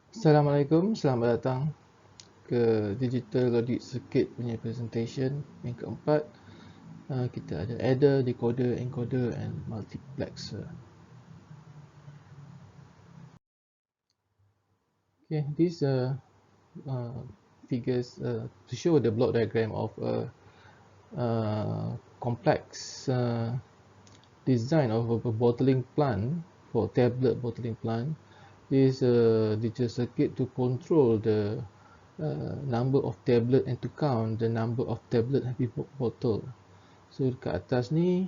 Assalamualaikum, selamat datang ke Digital Logic Circuit punya presentation yang keempat. Kita ada adder, decoder, encoder and multiplexer. Okay, these figures to show the block diagram of a complex design of a bottling plant for tablet bottling plant. This digital circuit to control the number of tablet and to count the number of tablet have been bottled. So dekat atas ni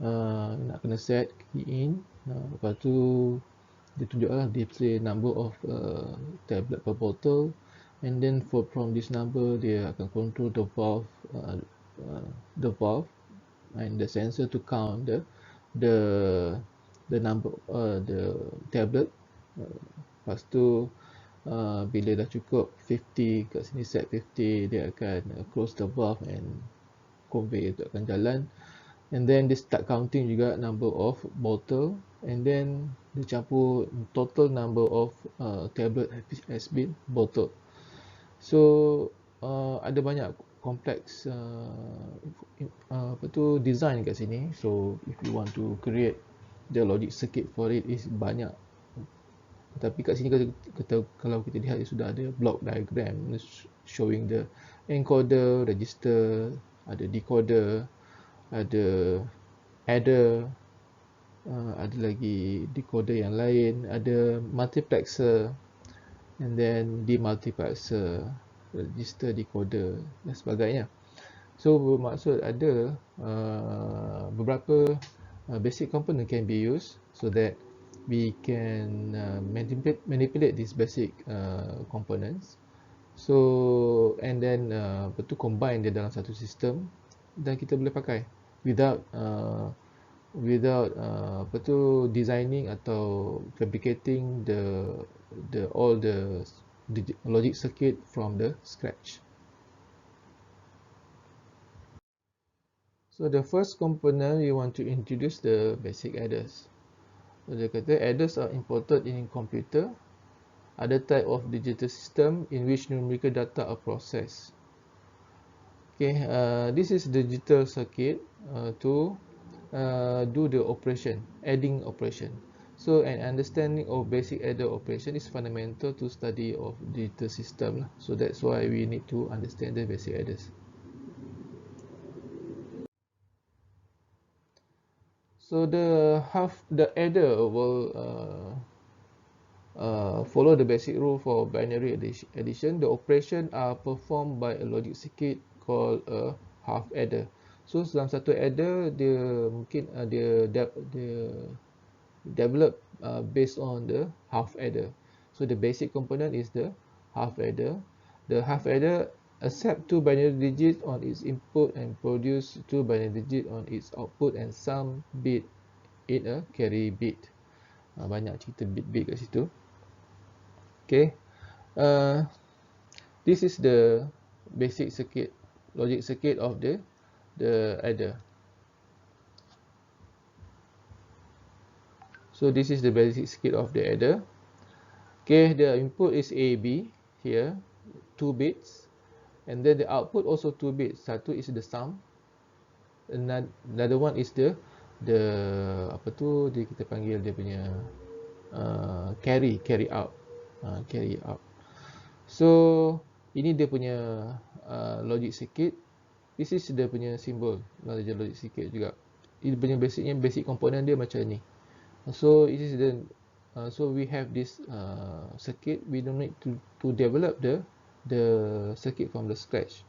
nak kena set key in, lepas tu dia tunjuklah display number of tablet per bottle, and then from this number dia akan control the valve and the sensor to count the number the tablet. Lepas tu bila dah cukup 50, kat sini set 50, dia akan close the valve and conveyor tu akan jalan, and then dia start counting juga number of bottle, and then dia campur total number of tablet has been bottled. So ada banyak kompleks design kat sini. So if you want to create the logic circuit for it is banyak. Tapi kat sini kalau kita lihat sudah ada block diagram showing the encoder, register, ada decoder, ada adder, ada lagi decoder yang lain, ada multiplexer, and then demultiplexer, register, decoder dan sebagainya. So bermaksud ada beberapa basic component can be used so that we can manipulate these basic components. So and then betul combine dia dalam satu sistem dan kita boleh pakai without designing atau fabricating all the logic circuit from the scratch. So the first component you want to introduce the basic adders. So dia kata adders are imported in computer, other type of digital system in which numerical data are processed. Okay, this is digital circuit to do the operation, adding operation. So an understanding of basic adder operation is fundamental to study of digital system. So that's why we need to understand the basic adders. So the adder will follow the basic rule for binary addition. The operation are performed by a logic circuit called a half adder. So dalam satu adder dia mungkin dia develop based on the half adder. So the basic component is the half adder. The half adder accept two binary digits on its input and produce two binary digit on its output and some bit in a carry bit. Banyak cerita bit-bit kat situ. Okay, this is the basic circuit, logic circuit of the adder. So this is the basic circuit of the adder. Okay, the input is A, B here, 2 bits, and then the output also 2 bits. Satu is the sum, another one is the apa tu kita panggil dia punya carry out. So ini dia punya logic circuit. This is dia punya symbol logic circuit juga. Ini punya basic component dia macam ni. So it is so we have this circuit. We don't need to develop the circuit from the scratch.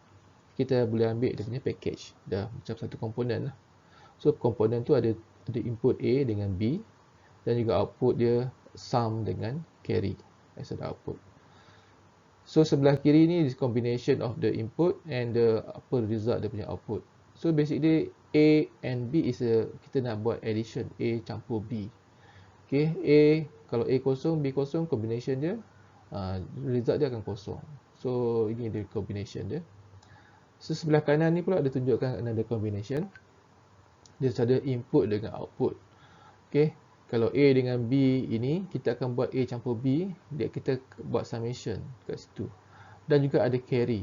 Kita boleh ambil dia punya package dah macam satu komponen lah. So komponen tu ada input A dengan B dan juga output dia sum dengan carry as an output. So sebelah kiri ni is combination of the input and the apa result dia punya output. So basically A and B is kita nak buat addition, A campur B. Okay, A kalau A kosong, B kosong, combination dia result dia akan kosong. So ini dia combination dia. So sebelah kanan ni pula dia tunjukkan another combination. Dia ada input dengan output. Okay, Kalau A dengan B ini, kita akan buat A campur B, kita buat summation kat situ. Dan juga ada carry.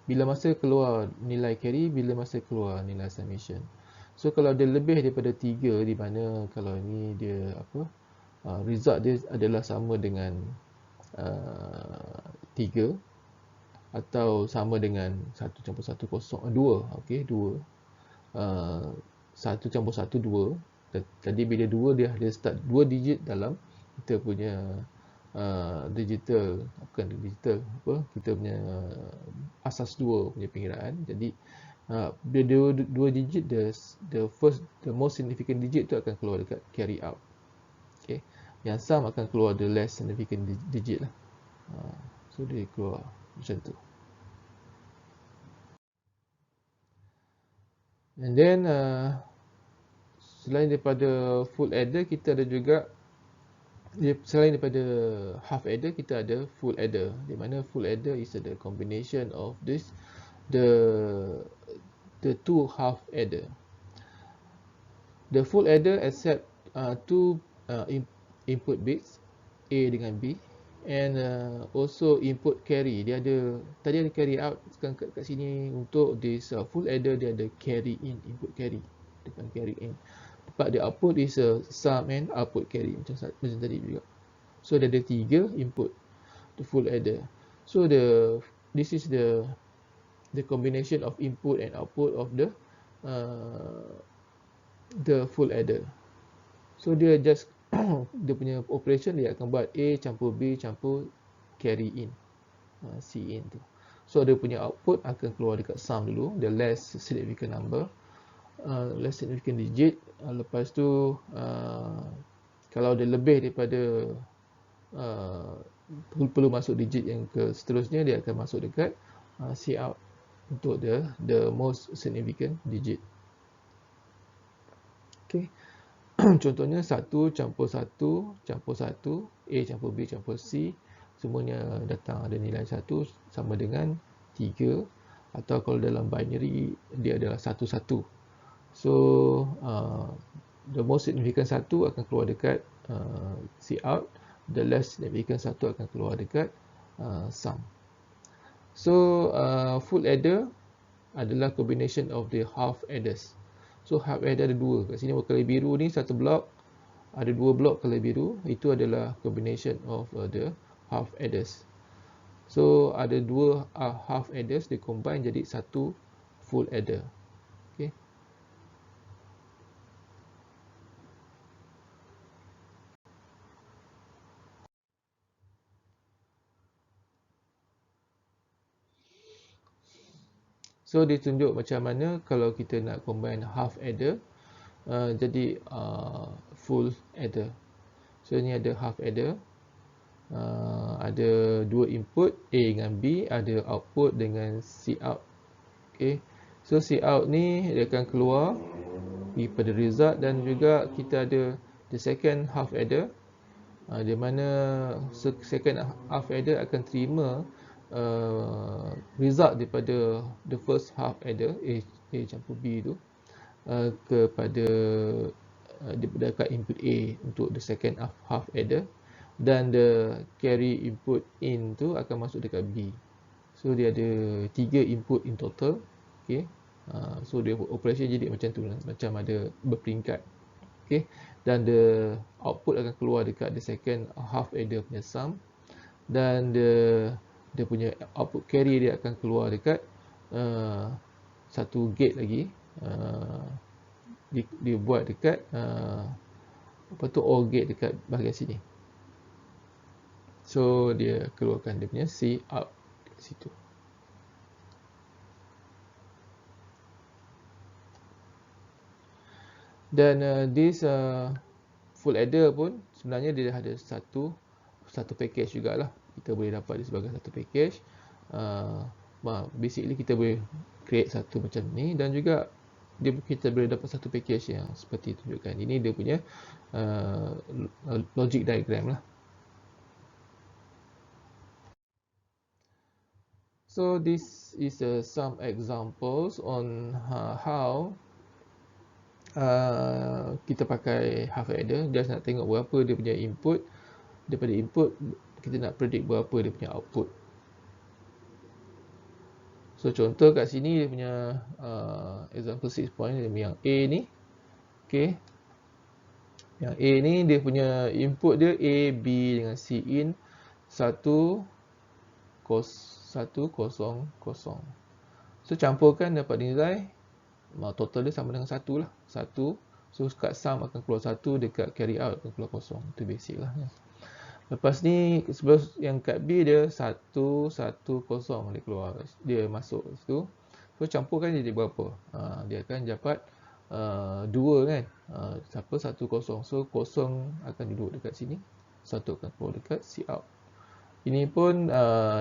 Bila masa keluar nilai carry, bila masa keluar nilai summation. So kalau dia lebih daripada 3, di mana kalau ni dia result dia adalah sama dengan 3 atau sama dengan 1 campur 1 kosong 2, okey 2. 1 campur 1 2. Tadi bila 2 dia ada start 2 digit dalam kita punya digital, bukan digital, kita punya asas 2 punya pengiraan. Jadi bila 2 digit, the most significant digit tu akan keluar dekat carry out. Okay. Yang sum akan keluar the less significant digit lah. So dia keluar macam tu. And then selain daripada full adder, kita ada juga, selain daripada half adder, kita ada full adder. Di mana full adder is the combination of the two half adder. The full adder accept two input bits, A dengan B, and also input carry. Dia ada, tadi ada carry out, sekarang kat sini untuk this full adder dia ada carry in, input carry, bukan carry in. But the output is sum and output carry, macam tadi juga. So dia ada 3 input, the full adder. So this is the combination of input and output of the full adder. So dia just dia punya operation, dia akan buat A campur B campur carry in, C in tu. So dia punya output akan keluar dekat sum dulu, the less significant number, less significant digit. Lepas tu kalau dia lebih daripada perlu masuk digit yang ke seterusnya, dia akan masuk dekat C out untuk the most significant digit. Okay. Contohnya 1 campur 1 campur 1, A campur B campur C, semuanya datang ada nilai 1 sama dengan 3. Atau kalau dalam binary dia adalah 1 1. So the most significant 1 akan keluar dekat C out, the less significant 1 akan keluar dekat sum. So full adder adalah combination of the half adders. So half adder ada 2. Kat sini color biru ni satu blok, ada 2 blok color biru. Itu adalah combination of the half adders. So ada 2 half adders, dia combine jadi satu full adder. Okay. So dia tunjuk macam mana kalau kita nak combine half adder jadi full adder. So ni ada half adder, ada 2 input A dengan B, ada output dengan C out. Okay. So C out ni dia akan keluar pada result, dan juga kita ada the second half adder, di mana second half adder akan terima result daripada the first half adder, A campur B tu, kepada dekat input A untuk the second half adder, dan the carry input in tu akan masuk dekat B. So dia ada 3 input in total. Okay. So dia operation jadi macam tu, macam ada berperingkat. Okay. Dan the output akan keluar dekat the second half adder punya sum, dan dia punya output carry dia akan keluar dekat satu gate lagi, dia buat dekat OR gate dekat bahagian sini. So dia keluarkan dia punya C out kat situ. Dan this full adder pun sebenarnya dia ada satu package jugalah. Kita boleh dapat dia sebagai satu package. Basically kita boleh create satu macam ni, dan juga kita boleh dapat satu package yang seperti tunjukkan. Ini dia punya logic diagram lah. So this is some examples on how kita pakai half adder, just nak tengok berapa dia punya input. Daripada input kita nak predict berapa dia punya output. So contoh kat sini dia punya example 6 point yang A ni. Okay, yang A ni dia punya input dia A, B dengan C in 1 0 0. So campurkan dapat nilai total dia sama dengan 1 lah, 1. So kat sum akan keluar 1, dekat carry out akan keluar 0. Itu basic lah ya. Lepas ni sebelum yang kat B dia 1 1 0 dia keluar, dia masuk situ. So campurkan jadi berapa? Dia akan dapat 2 kan. Siapa 1 0. So 0 akan duduk dekat sini, 1 akan keluar dekat C out. Ini pun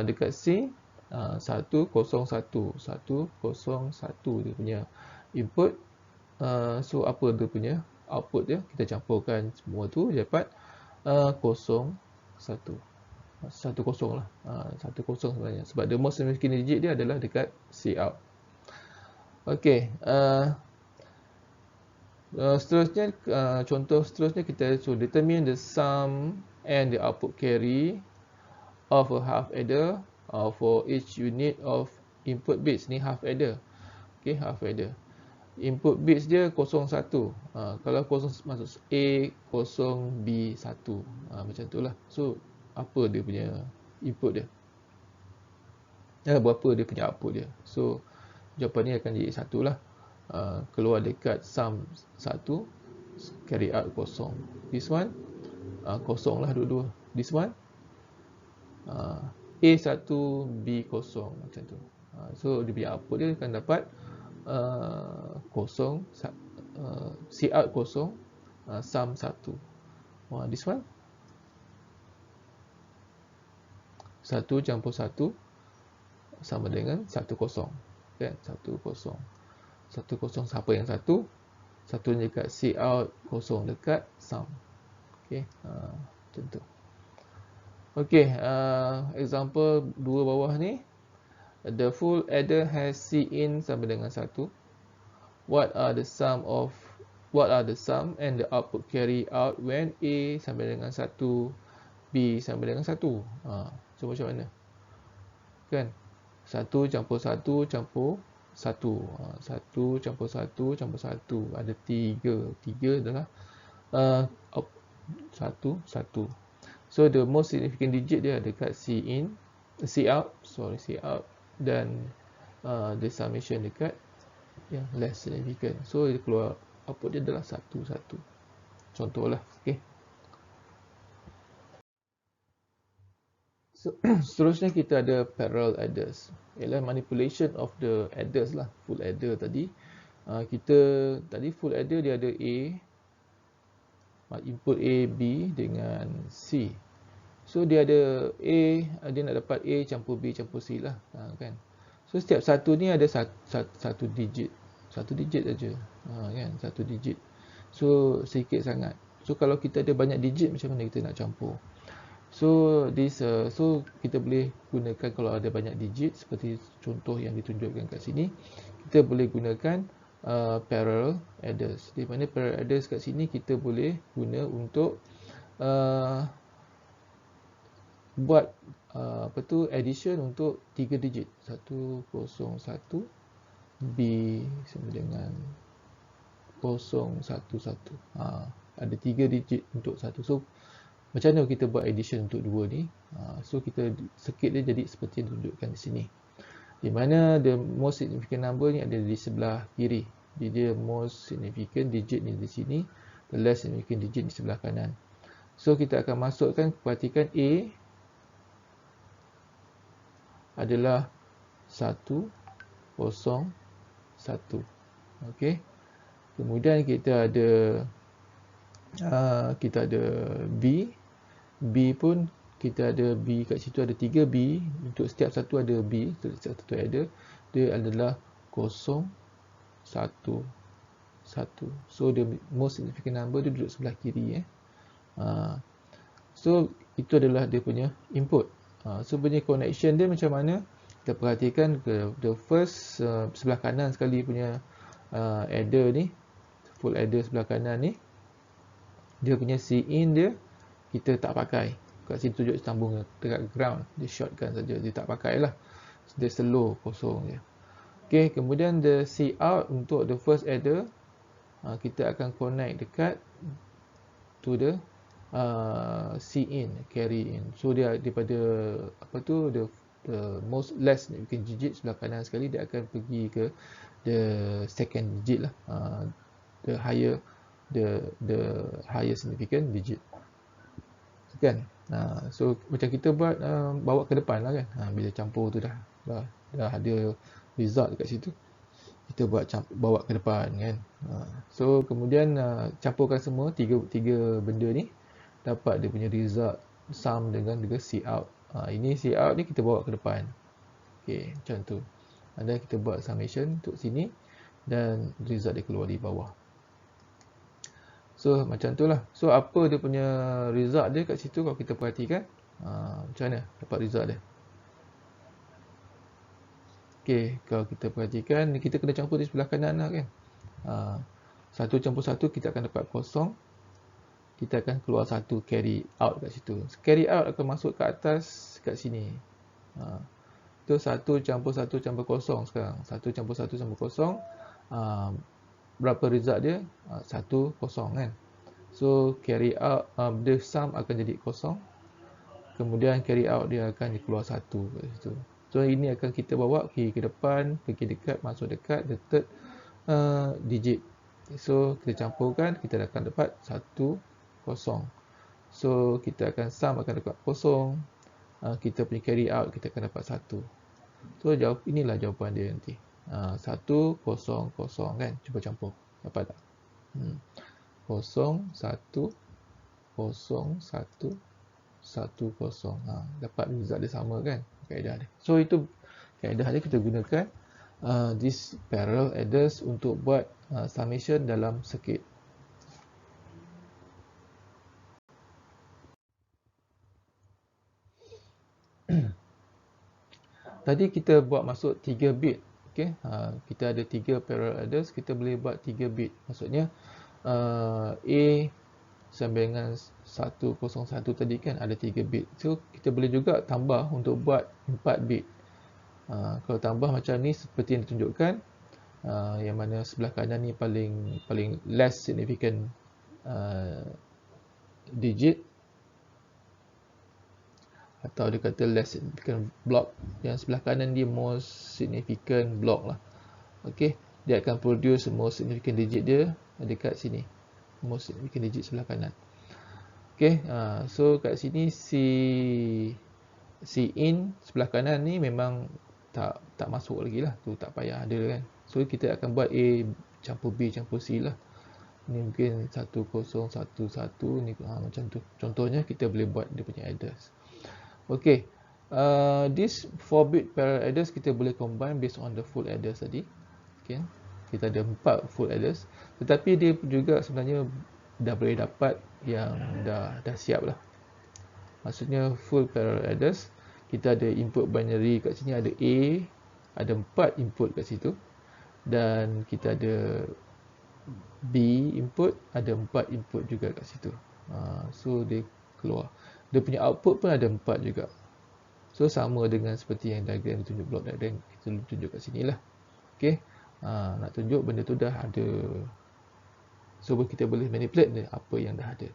dekat C 1 0 1 1 0 1 dia punya input. So apa dia punya output dia? Kita campurkan semua tu dapat 0 1 1 0 lah. 1 0 sebenarnya, sebab the most significant digit dia adalah dekat C out. Okey, seterusnya contoh seterusnya kita determine the sum and the output carry of a half adder for each unit of input bits. Ni half adder. Okey, half adder. Input bits dia 0 1. Kalau 0 masuk A, 0 B 1. Macam itulah. So apa dia punya input dia? Berapa dia punya output dia? So jawapan ni akan jadi 1 lah. Keluar dekat sum 1, carry out 0. This one 0 lah dua-dua. This one A1 B0 macam tu. So dia punya output dia akan dapat 0 C out 0 sum 1. This one 1 campur 1 sama dengan 1 0 kan. 1 0 siapa yang 1 ni dekat C out, 0 dekat sum. Okey, macam tu. Okey, example 2 bawah ni, the full adder has C in sama dengan 1. What are the sum and the output carry out when A sama dengan 1, B sama dengan 1? So macam mana? Kan? 1 campur 1 campur 1. 1 campur 1 campur 1. Ada 3. 3 adalah 1 1. So the most significant digit dia dekat C out, dan the summation dekat yang less significant. So dia keluar output dia adalah 1 1. Contohlah, okey. So seterusnya kita ada parallel adders. Ialah manipulation of the adders lah. Full adder tadi. Kita tadi full adder dia ada A, input A, B dengan C. So dia ada A, dia nak dapat A campur B campur C lah, kan. So setiap satu ni ada satu digit. Satu digit saja. Kan, satu digit. So sikit sangat. So kalau kita ada banyak digit, macam mana kita nak campur? So so kita boleh gunakan, kalau ada banyak digit seperti contoh yang ditunjukkan kat sini, kita boleh gunakan parallel adders. Di mana parallel adders kat sini kita boleh guna untuk buat addition untuk 3 digit. 1 0 1 B sama dengan 0 1 1. Ada 3 digit untuk 1. So macam mana kita buat addition untuk 2 ni? So kita circuit dia jadi seperti yang ditunjukkan di sini, di mana the most significant number ni ada di sebelah kiri. Jadi dia most significant digit ni di sini, the less significant digit di sebelah kanan. So kita akan masukkan, perhatikan A adalah 1 0 1. Okey. Kemudian kita ada B. B pun kita ada B kat situ, ada 3 B. Untuk setiap satu ada B, setiap satu ada. Dia adalah 0 1 1. So the most significant number dia duduk sebelah kiri. So itu adalah dia punya input. So punya connection dia macam mana? Kita perhatikan the first sebelah kanan sekali punya adder ni. full adder sebelah kanan ni, dia punya Cin dia kita tak pakai. Kat sini tunjuk sambung dekat ground, dia shortkan saja, dia tak pakai lah, dia slow, kosong je. Okay, kemudian the Cout untuk the first adder, kita akan connect dekat to the Cin, carry in. So dia daripada apa tu, the most less significant digit sebelah kanan sekali, dia akan pergi ke the second digit lah, the higher significant digit kan. So macam kita buat bawa ke depan lah kan, bila campur tu dah ada result dekat situ, kita buat bawa ke depan kan. So kemudian campurkan semua tiga benda ni, dapat dia punya result sum dengan Cout. Ini Cout ni kita bawa ke depan. Okay, macam tu. Dan kita buat summation untuk sini dan result dia keluar di bawah. So macam tu lah. So apa dia punya result dia kat situ kalau kita perhatikan, macam mana dapat result dia. Okay, kalau kita perhatikan, kita kena campur di sebelah kanan lah kan. 1 campur 1 kita akan dapat kosong. Kita akan keluar 1 carry out kat situ. Carry out akan masuk ke atas kat sini. Tu 1 campur 1 campur kosong sekarang. 1 campur 1 campur kosong. Berapa result dia? 1, kosong kan. So carry out, the sum akan jadi kosong. Kemudian carry out dia akan keluar 1 kat situ. So ini akan kita bawa pergi ke depan, pergi dekat, masuk dekat, the third digit. So kita campurkan, kita akan dapat 1, kosong. So kita akan sum akan dapat kosong. Kita punya carry out kita akan dapat 1. So inilah jawapan dia nanti. 1, 0, 0 kan. Cuba campur. Dapat tak? 0, 1, 0, 1, 1, 0. Dapat result dia sama kan, kaedah dia. So itu kaedah dia, kita gunakan this parallel adders untuk buat summation dalam circuit. Tadi kita buat masuk 3 bit. Okay? Kita ada 3 parallel adders, kita boleh buat 3 bit. Maksudnya A sampai dengan 101 tadi kan ada 3 bit. So kita boleh juga tambah untuk buat 4 bit. Kalau tambah macam ni seperti yang ditunjukkan, yang mana sebelah kanan ni paling less significant digit, atau dia kata less significant block, yang sebelah kanan dia most significant block lah. Okay, dia akan produce most significant digit dia dekat sini, most significant digit sebelah kanan. Okay, so kat sini Cin sebelah kanan ni memang tak masuk lagi lah, tu tak payah ada kan. So kita akan buat A campur B campur C lah. Ni mungkin 1011 ni macam tu. Contohnya kita boleh buat dia punya address. Okay, this 4-bit parallel address kita boleh combine based on the full address tadi. Okay, kita ada 4 full address, tetapi dia juga sebenarnya dah boleh dapat yang dah siap lah. Maksudnya full parallel address, kita ada input binary kat sini, ada A, ada 4 input kat situ, dan kita ada B input, ada 4 input juga kat situ. So dia keluar, dia punya output pun ada 4 juga. So sama dengan seperti yang diagram ditunjuk, block diagram kita tunjuk kat sini lah. Okay, nak tunjuk benda tu dah ada, so kita boleh manipulate dia apa yang dah ada.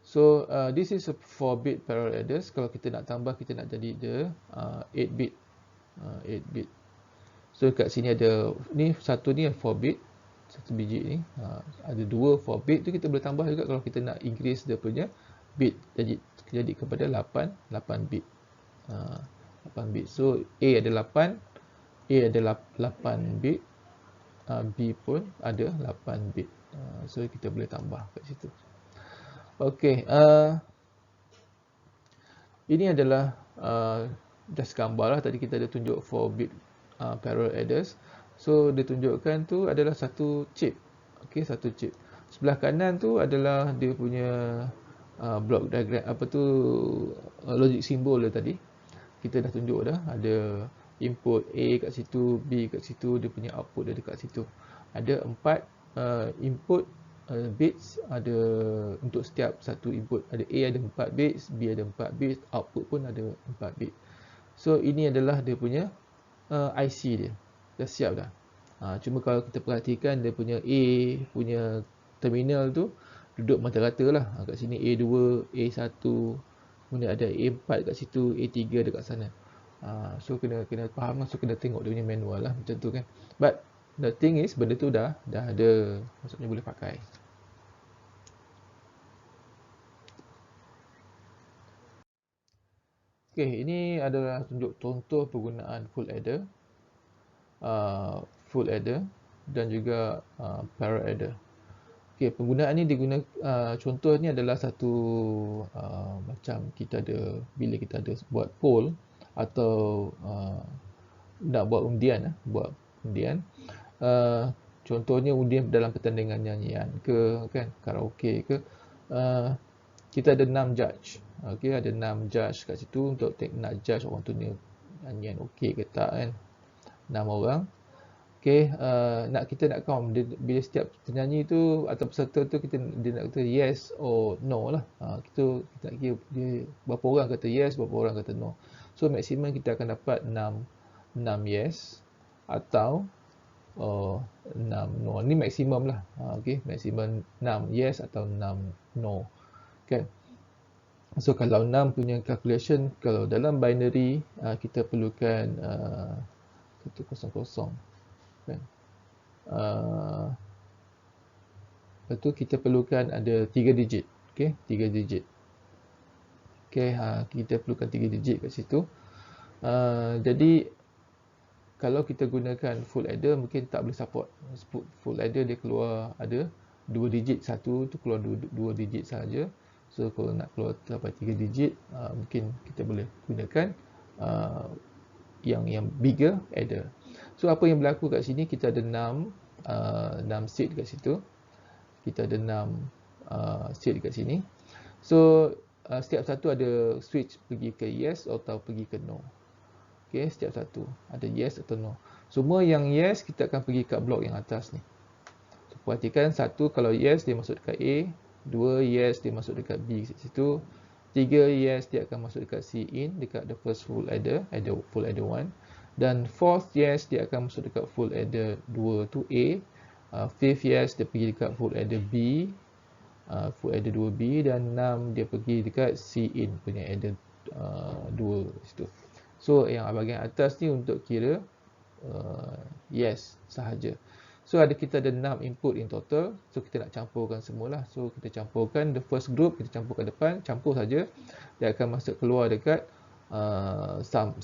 So this is a 4-bit parallel address. Kalau kita nak tambah, kita nak jadi the 8-bit. 8-bit. So kat sini ada ni, satu ni 4-bit, satu biji ni. Ada 2 4-bit tu kita boleh tambah juga kalau kita nak increase dia punya bit jadi kepada 8 bit. 8 bit. So A ada 8, A ada 8 bit, B pun ada 8 bit. So kita boleh tambah kat situ. Okey, ini adalah just gambar lah. Tadi kita ada tunjuk 4-bit parallel adders. So dia tunjukkan tu adalah satu chip. Okey, satu chip. Sebelah kanan tu adalah dia punya block diagram, apa tu, logic symbol dia tadi. Kita dah tunjuk dah, ada input A kat situ, B kat situ, dia punya output dia dekat situ. Ada 4 input bits, ada untuk setiap satu input. Ada A ada 4 bits, B ada 4 bits, output pun ada 4 bit. So ini adalah dia punya IC dia. Dah siap dah. Cuma kalau kita perhatikan dia punya A punya terminal tu duduk mata rata lah. Kat sini A2, A1, kemudian ada A4 kat situ, A3 dekat sana. So kena faham lah, so kena tengok dia punya manual lah macam tu kan. But the thing is benda tu dah ada, maksudnya boleh pakai. Okay, ini adalah tunjuk contoh penggunaan full adder, full adder dan juga parallel adder. Okay, penggunaan ni digunakan, contoh ni adalah satu macam kita ada, bila kita ada buat poll atau nak buat undian, contohnya undian dalam pertandingan nyanyian ke kan, karaoke ke, kita ada 6 judge. Okay, ada 6 judge kat situ untuk nak judge orang tu ni nyanyian okey ke tak kan, 6 orang. Okay, kita nak count bila setiap penyanyi tu atau peserta tu dia nak kata yes or no lah. Kita nak kira dia berapa orang kata yes, berapa orang kata no. So maksimum kita akan dapat 6 yes atau 6 no. Ni maksimum lah. Okay, maksimum 6 yes atau 6 no. Kan? So kalau 6 punya calculation, kalau dalam binary kita perlukan 100 kan. Lepas tu kita perlukan ada 3 digit. Okay, 3 digit. Okay, kita perlukan 3 digit kat situ. Jadi kalau kita gunakan full adder mungkin tak boleh support. Full adder dia keluar ada 2 digit, satu tu keluar 2 digit saja. So kalau nak keluar sampai 3 digit, mungkin kita boleh gunakan yang bigger adder. So apa yang berlaku kat sini, kita ada 6 seed kat situ. Kita ada 6 seed kat sini. So setiap satu ada switch pergi ke yes atau pergi ke no. Okay, setiap satu ada yes atau no. Semua yang yes kita akan pergi kat blok yang atas ni. So, perhatikan, satu kalau yes dia masuk dekat A, 2 yes dia masuk dekat B kat situ, 3 yes dia akan masuk dekat C in, dekat the first full adder, full adder 1. Dan fourth yes dia akan masuk dekat full adder 2 tu A. Fifth yes dia pergi dekat full adder B, full adder 2B. Dan 6 dia pergi dekat C in punya adder 2 situ. So yang bahagian atas ni untuk kira yes sahaja. So kita ada 6 input in total. So kita nak campurkan semualah. So kita campurkan the first group, kita campurkan depan, campur saja. Dia akan masuk keluar dekat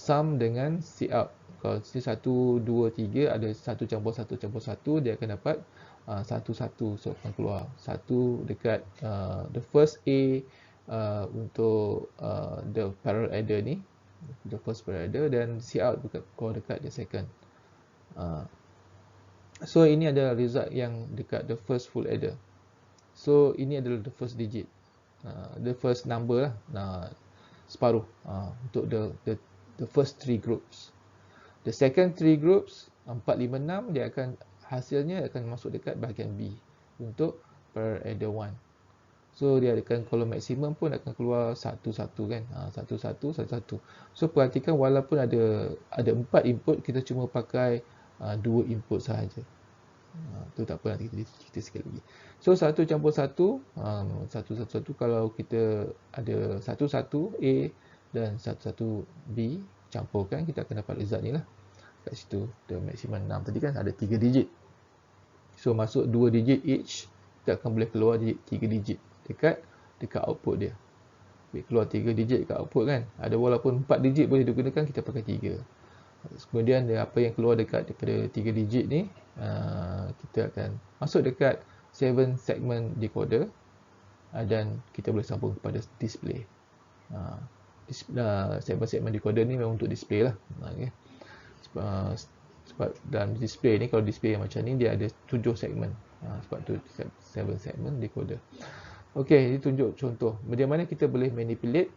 sum dengan C out. Kalau sini 1, 2, 3 ada 1 campur 1 campur 1, dia akan dapat 1, 1. So akan keluar 1 dekat the first A untuk the parallel adder ni, the first parallel adder, dan C out keluar dekat the second. So ini adalah result yang dekat the first full adder. So ini adalah the first digit, the first number lah, separuh untuk the first 3 groups. The second 3 groups 4, 5, 6 dia akan hasilnya akan masuk dekat bahagian B untuk parallel adder 1. So dia akan, kalau maksimum pun akan keluar 1, 1 kan, 1, 1, 1, 1. So perhatikan, walaupun ada 4 input, kita cuma pakai 2 input sahaja. Tu tak apa, nanti kita sekali lagi. So 1 campur 1, 1, 1, 1, kalau kita ada 1, 1 A dan 1, 1 B, campurkan, kita akan dapat result ni lah. Kat situ, the maximum 6 tadi kan ada 3 digit. So masuk 2 digit each, kita akan boleh keluar 3 digit dekat output dia. Keluar 3 digit dekat output kan. Ada walaupun 4 digit boleh digunakan, kita pakai 3. Kemudian apa yang keluar daripada 3 digit ni, kita akan masuk dekat 7 segment decoder, dan kita boleh sambung kepada display. Segment decoder ni memang untuk display lah. Okay. Sebab dalam display ni, kalau display yang macam ni, dia ada 7 segmen. Sebab tu 7 segment decoder. Okey, ini tunjuk contoh bagaimana kita boleh manipulate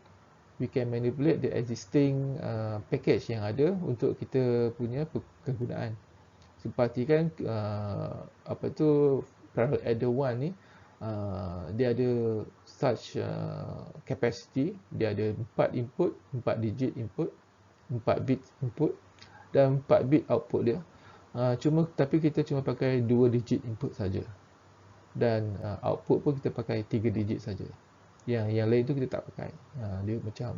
we can manipulate the existing package yang ada untuk kita punya kegunaan. Seperti kan apa tu Parallel Adder 1 ni, dia ada such capacity, dia ada 4 input, 4 digit input, 4 bit input dan 4 bit output dia. Tapi kita cuma pakai 2 digit input saja. Dan output pun kita pakai 3 digit saja. Yang lain tu kita tak pakai. Dia macam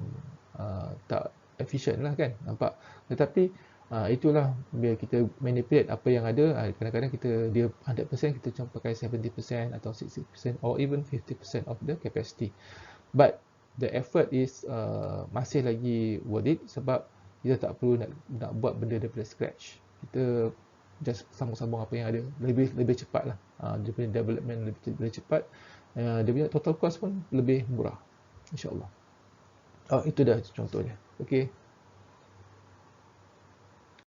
tak efficient lah kan, nampak. Tetapi itulah bila kita manipulate apa yang ada, kadang-kadang dia 100% kita cuma pakai 70% atau 60% or even 50% of the capacity. But the effort is masih lagi worth it sebab kita tak perlu nak buat benda daripada scratch. Kita just sambung-sambung apa yang ada, lebih cepat lah. Dia punya development lebih cepat, dia punya total cost pun lebih murah, insyaAllah. Itu dah contohnya. Okay.